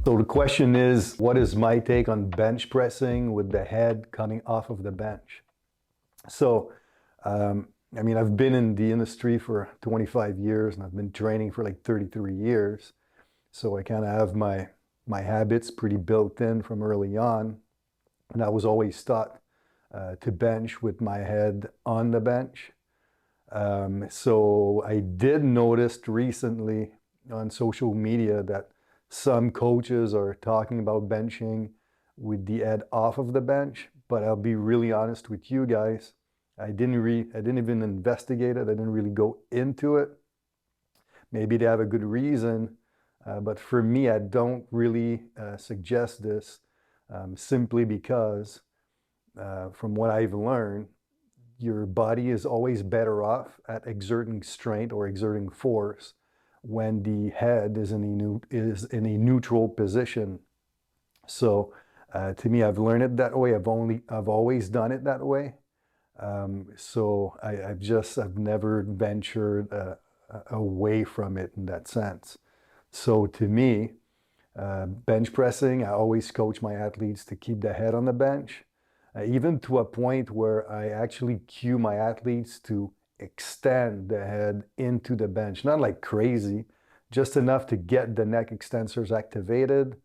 So the question is, what is my take on bench pressing with the head coming off of the bench? So, I've been in the industry for 25 years and I've been training for like 33 years. So I kind of have my habits pretty built in from early on. And I was always taught to bench with my head on the bench. So I did notice recently on social media that some coaches are talking about benching with the head off of the bench, but I'll be really honest with you guys. I didn't even investigate it. I didn't really go into it. Maybe they have a good reason, but for me, I don't really suggest this simply because, from what I've learned, your body is always better off at exerting strength or exerting force when the head is in a neutral position. So to me, I've learned it that way. I've always done it that way. I've never ventured away from it in that sense. So to me, bench pressing, I always coach my athletes to keep the head on the bench, even to a point where I actually cue my athletes to extend the head into the bench. Not like crazy, just enough to get the neck extensors activated,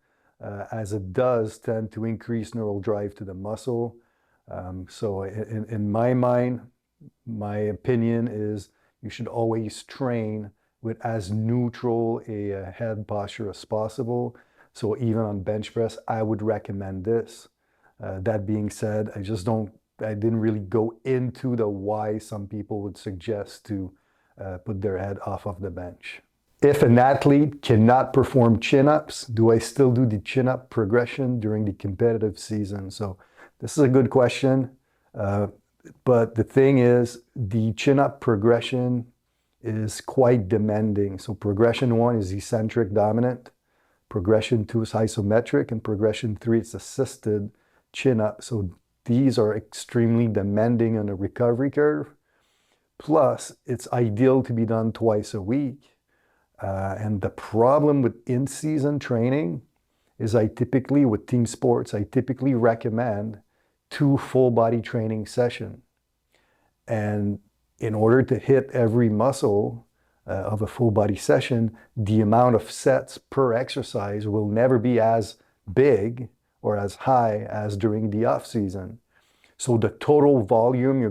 as it does tend to increase neural drive to the muscle. So in my mind, my opinion is you should always train with as neutral a head posture as possible. So even on bench press, I would recommend this. That being said, I didn't really go into the why some people would suggest to put their head off of the bench. If an athlete cannot perform chin-ups, do I still do the chin-up progression during the competitive season? So this is a good question. But the thing is, the chin-up progression is quite demanding. So progression 1 is eccentric dominant, progression 2 is isometric, and progression 3 is assisted chin-up. So these are extremely demanding on a recovery curve. Plus, it's ideal to be done twice a week. And the problem with in-season training is with team sports, I typically recommend 2 full body training sessions. And in order to hit every muscle of a full body session, the amount of sets per exercise will never be as big or as high as during the off season. So the total volume you're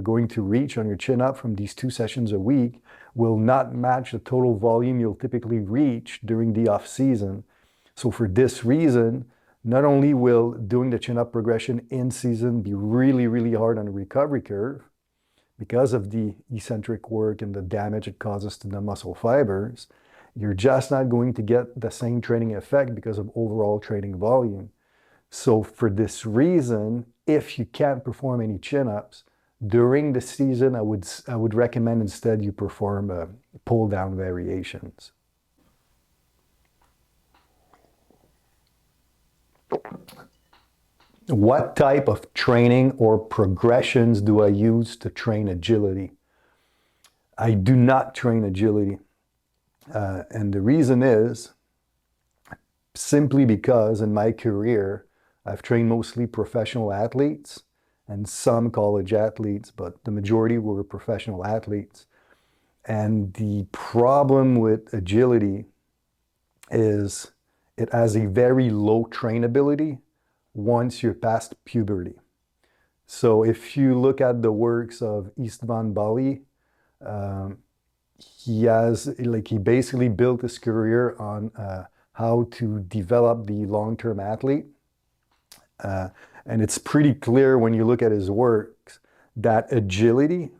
going to reach on your chin up from these 2 sessions a week will not match the total volume you'll typically reach during the off season. So for this reason, not only will doing the chin up progression in season be really, really hard on the recovery curve because of the eccentric work and the damage it causes to the muscle fibers, you're just not going to get the same training effect because of overall training volume. So for this reason, if you can't perform any chin-ups during the season, I would recommend instead you perform pull-down variations. What type of training or progressions do I use to train agility? I do not train agility. And the reason is simply because in my career, I've trained mostly professional athletes and some college athletes, but the majority were professional athletes. And the problem with agility is it has a very low trainability once you're past puberty. So if you look at the works of Istvan Bali, he basically built his career on how to develop the long-term athlete. And it's pretty clear when you look at his works that agility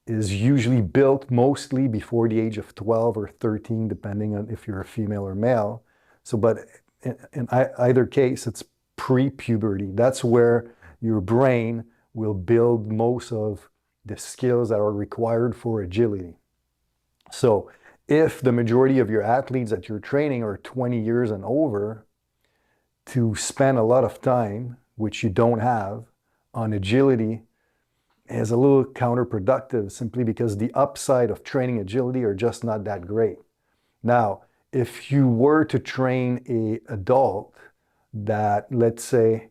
is usually built mostly before the age of 12 or 13, depending on if you're a female or male. So, but in either case, it's pre-puberty. That's where your brain will build most of the skills that are required for agility. So if the majority of your athletes that you're training are 20 years and over, to spend a lot of time, which you don't have, on agility is a little counterproductive simply because the upside of training agility are just not that great. Now, if you were to train a adult that, let's say,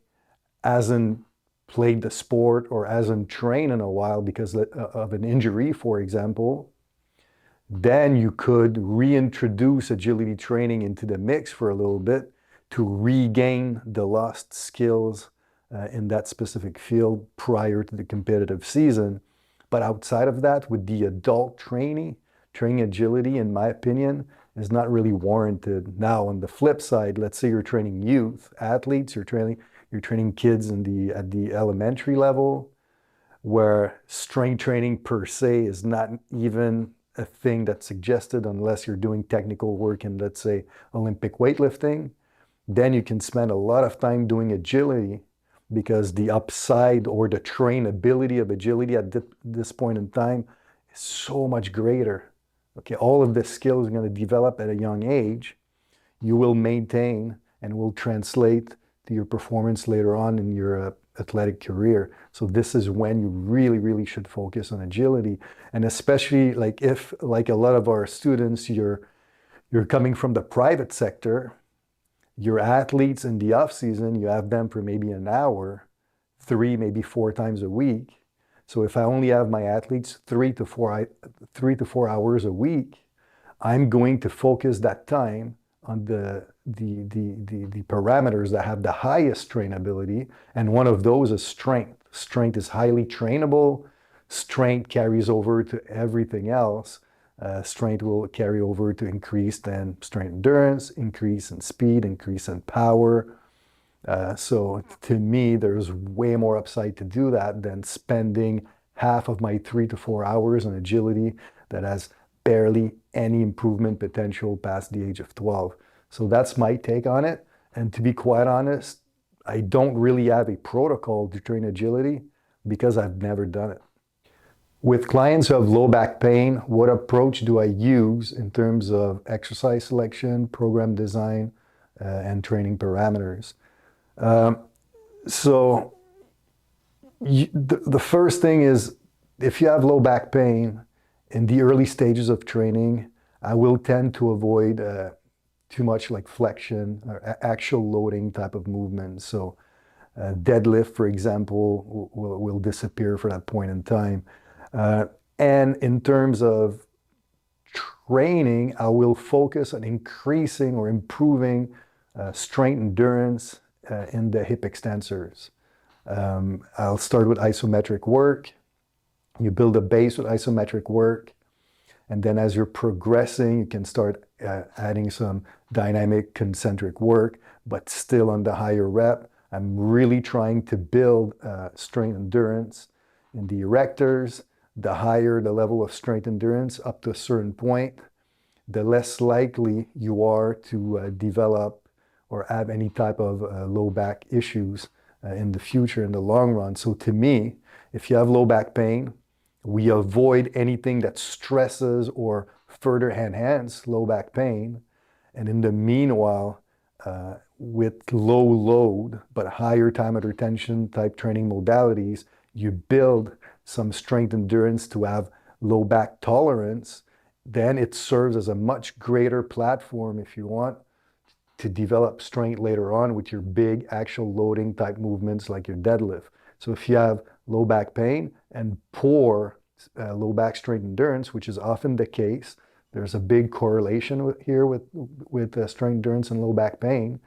hasn't played the sport or hasn't trained in a while because of an injury, for example, then you could reintroduce agility training into the mix for a little bit to regain the lost skills in that specific field prior to the competitive season. But outside of that, with the adult training agility, in my opinion, is not really warranted. Now, on the flip side, let's say you're training youth athletes, you're training kids at the elementary level, where strength training per se is not even a thing that's suggested unless you're doing technical work in, let's say, Olympic weightlifting. Then you can spend a lot of time doing agility because the upside or the trainability of agility at this point in time is so much greater. Okay, all of the skills are going to develop at a young age. You will maintain and will translate to your performance later on in your athletic career. So this is when you really, really should focus on agility. And especially like if, like a lot of our students, you're coming from the private sector, your athletes in the off season, you have them for maybe an hour, 3, maybe 4 times a week. So if I only have my athletes 3 to 4 hours a week, I'm going to focus that time on the parameters that have the highest trainability, and one of those is strength. Strength is highly trainable. Strength carries over to everything else. Strength will carry over to increase then strength endurance, increase in speed, increase in power. So to me, there's way more upside to do that than spending half of my 3 to 4 hours on agility that has barely any improvement potential past the age of 12. So that's my take on it. And to be quite honest, I don't really have a protocol to train agility because I've never done it. With clients who have low back pain, what approach do I use in terms of exercise selection, program design, and training parameters? Um, so the first thing is, if you have low back pain in the early stages of training, I will tend to avoid too much like flexion or actual loading type of movement. So deadlift, for example, will disappear for that point in time. Uh, and in terms of training, I will focus on increasing or improving strength endurance in the hip extensors. I'll start with isometric work. You build a base with isometric work. And then as you're progressing, you can start adding some dynamic concentric work, but still on the higher rep. I'm really trying to build strength endurance in the erectors. The higher the level of strength endurance up to a certain point, the less likely you are to develop or have any type of low back issues in the future, in the long run. So to me, if you have low back pain, we avoid anything that stresses or further enhance low back pain. And in the meanwhile, with low load but higher time under tension type training modalities, you build some strength endurance to have low back tolerance. Then it serves as a much greater platform, if you want, to develop strength later on with your big actual loading type movements like your deadlift. So if you have low back pain and poor low back strength endurance, which is often the case, there's a big correlation here with strength endurance and low back pain.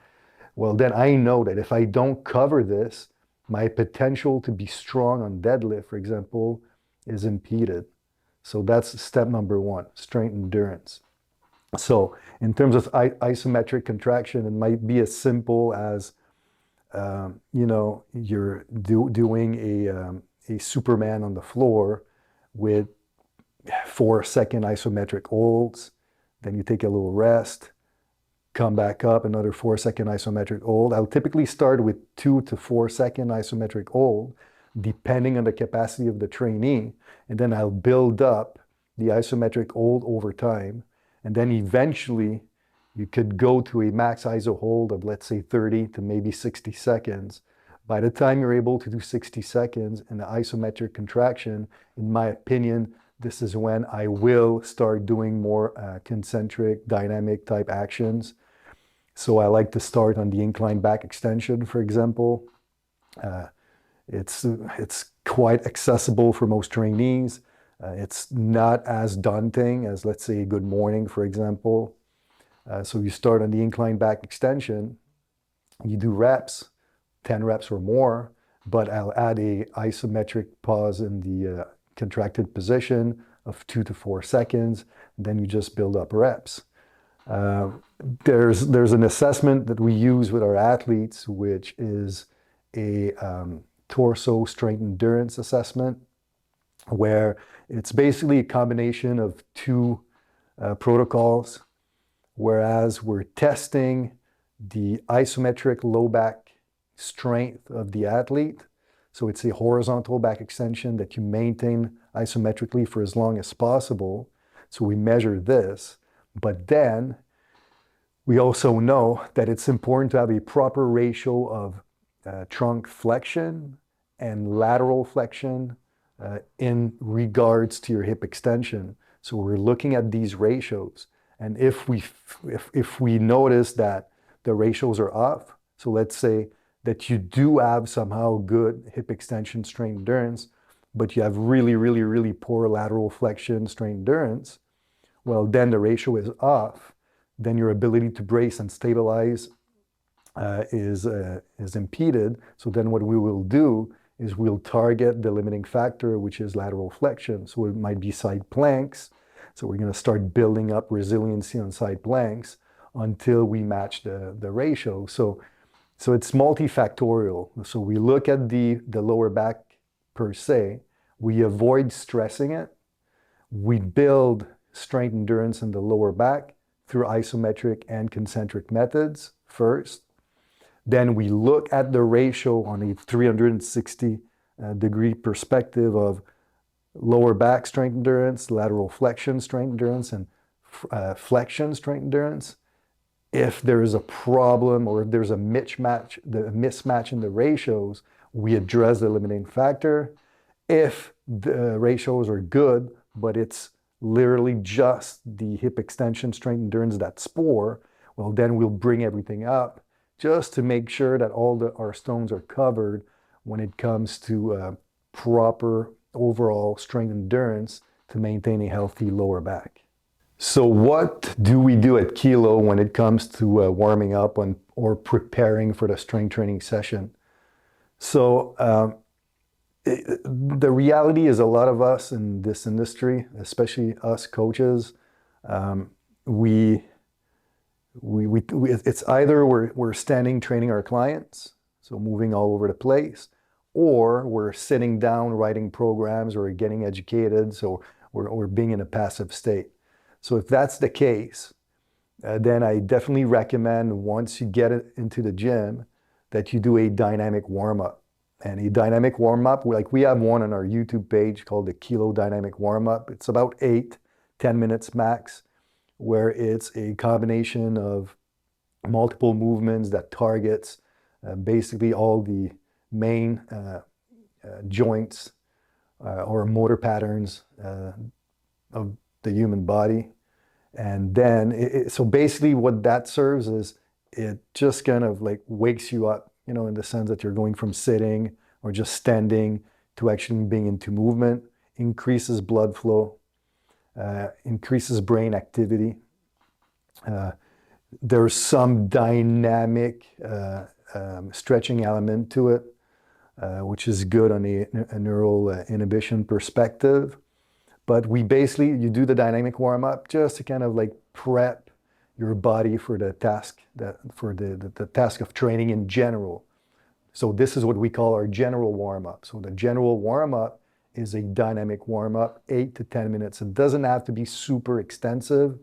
Well, then I know that if I don't cover this, my potential to be strong on deadlift, for example, is impeded. So that's step number 1, strength endurance. So in terms of isometric contraction, it might be as simple as, you're doing a Superman on the floor with 4-second isometric holds. Then you take a little rest, come back up, another 4-second isometric hold. I'll typically start with 2 to 4-second isometric hold, depending on the capacity of the trainee. And then I'll build up the isometric hold over time. And then eventually you could go to a max iso hold of, let's say, 30 to maybe 60 seconds. By the time you're able to do 60 seconds in the isometric contraction, in my opinion, this is when I will start doing more concentric dynamic type actions. So I like to start on the incline back extension, for example. Uh, it's quite accessible for most trainees. It's not as daunting as, let's say, good morning, for example. So you start on the incline back extension, you do reps, 10 reps or more, but I'll add a isometric pause in the contracted position of 2 to 4 seconds. Then you just build up reps. Uh, there's an assessment that we use with our athletes, which is a torso strength endurance assessment, where it's basically a combination of two protocols, whereas we're testing the isometric low back strength of the athlete. So it's a horizontal back extension that you maintain isometrically for as long as possible. So we measure this, but then we also know that it's important to have a proper ratio of trunk flexion and lateral flexion in regards to your hip extension. So we're looking at these ratios. And if we notice that the ratios are off, so let's say that you do have somehow good hip extension strength endurance, but you have really, really, really poor lateral flexion strength endurance, well, then the ratio is off. Then your ability to brace and stabilize is impeded. So then what we will do is we'll target the limiting factor, which is lateral flexion. So it might be side planks. So we're going to start building up resiliency on side planks until we match the ratio. So it's multifactorial. So we look at the lower back per se. We avoid stressing it. We build strength endurance in the lower back through isometric and concentric methods first. Then we look at the ratio on a 360 degree perspective of lower back strength endurance, lateral flexion strength endurance, and flexion strength endurance. If there is a problem or if there's a mismatch in the ratios, we address the limiting factor. If the ratios are good, but it's literally just the hip extension strength endurance that's poor, well, then we'll bring everything up just to make sure that our stones are covered when it comes to proper overall strength endurance to maintain a healthy lower back. So what do we do at Kilo when it comes to warming up or preparing for the strength training session? So the reality is a lot of us in this industry, especially us coaches, it's either we're standing training our clients, so moving all over the place, or we're sitting down writing programs or getting educated, so we're being in a passive state. So if that's the case, then I definitely recommend once you get into the gym that you do a dynamic warm-up. And a dynamic warm-up, like we have one on our YouTube page called the Kilo Dynamic Warm-Up. It's about 8-10 minutes max, where it's a combination of multiple movements that targets basically all the main joints or motor patterns of the human body. And then, so basically what that serves is it just kind of like wakes you up, in the sense that you're going from sitting or just standing to actually being into movement, increases blood flow, increases brain activity. There's some dynamic stretching element to it, which is good on a neural inhibition perspective. But you do the dynamic warm-up just to kind of like prep your body for the task, for the task of training in general. So this is what we call our general warm-up. So the general warm-up is a dynamic warm-up, 8 to 10 minutes. It doesn't have to be super extensive,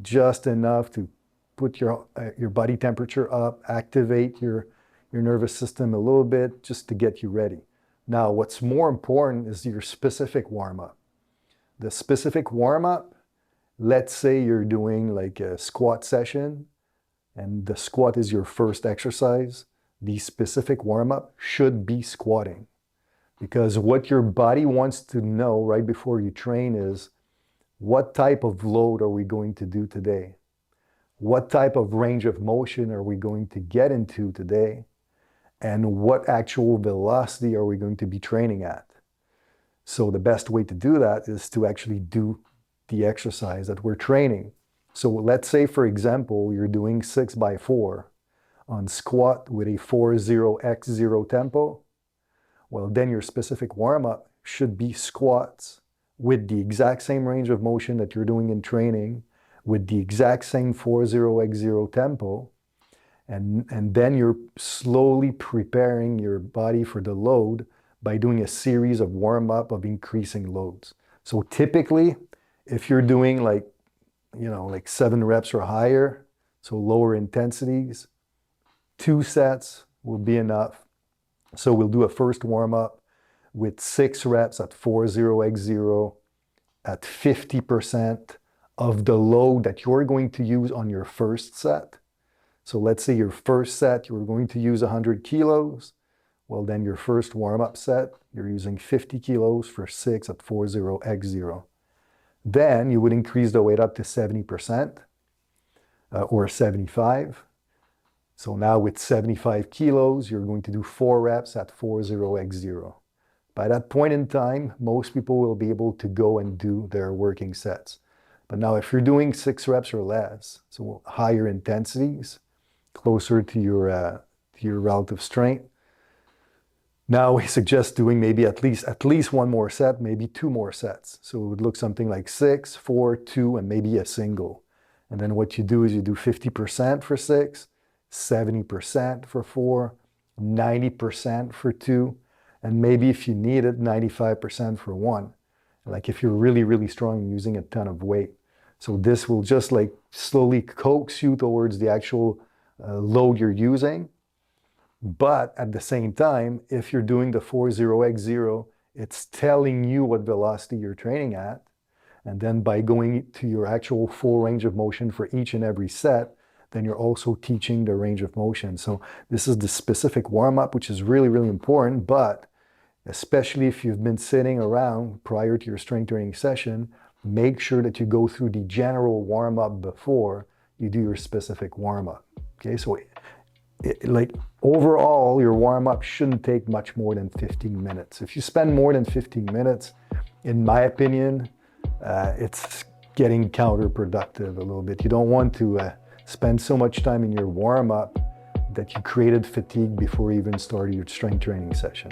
just enough to put your body temperature up, activate your nervous system a little bit, just to get you ready. Now, what's more important is your specific warm-up. The specific warm-up, let's say you're doing like a squat session and the squat is your first exercise. The specific warm-up should be squatting. Because what your body wants to know right before you train is, what type of load are we going to do today? What type of range of motion are we going to get into today? And what actual velocity are we going to be training at? So the best way to do that is to actually do the exercise that we're training. So let's say, for example, you're doing 6x4 on squat with a 40x0 tempo. Well, then your specific warm-up should be squats with the exact same range of motion that you're doing in training, with the exact same 40x0 tempo, and then you're slowly preparing your body for the load by doing a series of warm-up of increasing loads. So typically, if you're doing like 7 reps or higher, so lower intensities, 2 sets will be enough. So we'll do a first warm-up with 6 reps at 40x0 at 50% of the load that you're going to use on your first set. So let's say your first set, you're going to use 100 kilos. Well, then your first warm-up set, you're using 50 kilos for 6 at 40x0. Then you would increase the weight up to 70% or 75. So now with 75 kilos, you're going to do 4 reps at 40x0. By that point in time, most people will be able to go and do their working sets. But now if you're doing 6 reps or less, so higher intensities, closer to your relative strength, now we suggest doing maybe at least 1 more set, maybe 2 more sets. So it would look something like 6, 4, 2, and maybe a single. And then what you do is you do 50% for 6, 70% for 4, 90% for 2, and maybe if you need it, 95% for 1. Like if you're really, really strong and using a ton of weight. So this will just like slowly coax you towards the actual load you're using. But at the same time, if you're doing the 40x0, it's telling you what velocity you're training at. And then by going to your actual full range of motion for each and every set, then you're also teaching the range of motion. So this is the specific warm-up, which is really, really important. But especially if you've been sitting around prior to your strength training session, make sure that you go through the general warm-up before you do your specific warm-up. Okay, so like overall, your warm-up shouldn't take much more than 15 minutes. If you spend more than 15 minutes, in my opinion, it's getting counterproductive a little bit. You don't want to spend so much time in your warm-up that you created fatigue before you even started your strength training session.